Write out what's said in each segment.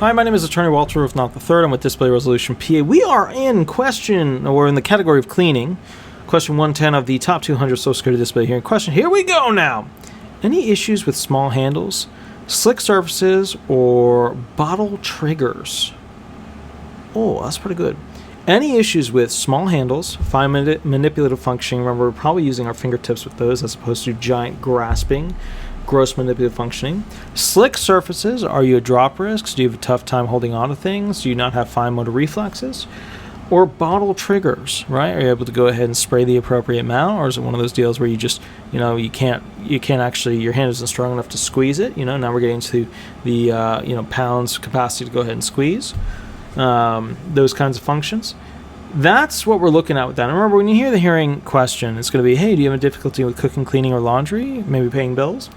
Hi, my name is Attorney Walter Ruthnauth III. I'm with Disability Resolution PA. We are in the category of cleaning. Question 110 of the top 200 Social Security Disability Hearing question. Here we go now. Any issues with small handles, slick surfaces, or bottle triggers? Oh, that's pretty good. Any issues with small handles, fine manipulative functioning? Remember, we're probably using our fingertips with those as opposed to giant grasping. Gross manipulative functioning. Slick surfaces, are you at drop risks? Do you have a tough time holding on to things? Do you not have fine motor reflexes? Or bottle triggers, right? Are you able to go ahead and spray the appropriate amount? Or is it one of those deals where you just, you can't actually, your hand isn't strong enough to squeeze it? Now we're getting to the, pounds capacity to go ahead and squeeze. Those kinds of functions. That's what we're looking at with that. And remember, when you hear the hearing question, it's going to be, hey, do you have a difficulty with cooking, cleaning, or laundry? Maybe paying bills?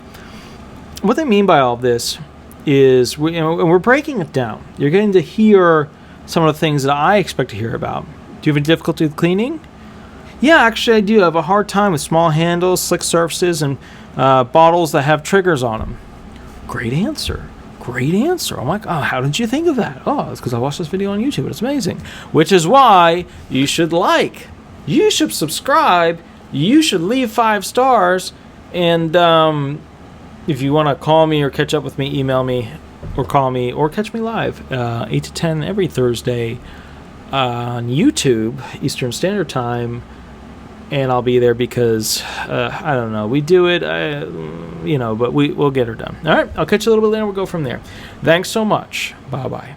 What they mean by all of this is, we're breaking it down. You're getting to hear some of the things that I expect to hear about. Do you have a difficulty with cleaning? Yeah, actually I do. I have a hard time with small handles, slick surfaces, and bottles that have triggers on them. Great answer. Great answer. I'm like, oh, how did you think of that? Oh, it's because I watched this video on YouTube. It's amazing. Which is why you should like. You should subscribe. You should leave 5 stars. And if you want to call me or catch up with me, email me or call me or catch me live 8 to 10 every Thursday on YouTube, Eastern Standard Time. And I'll be there because, I don't know, we do it, but we'll get her done. All right, I'll catch you a little bit later. We'll go from there. Thanks so much. Bye-bye.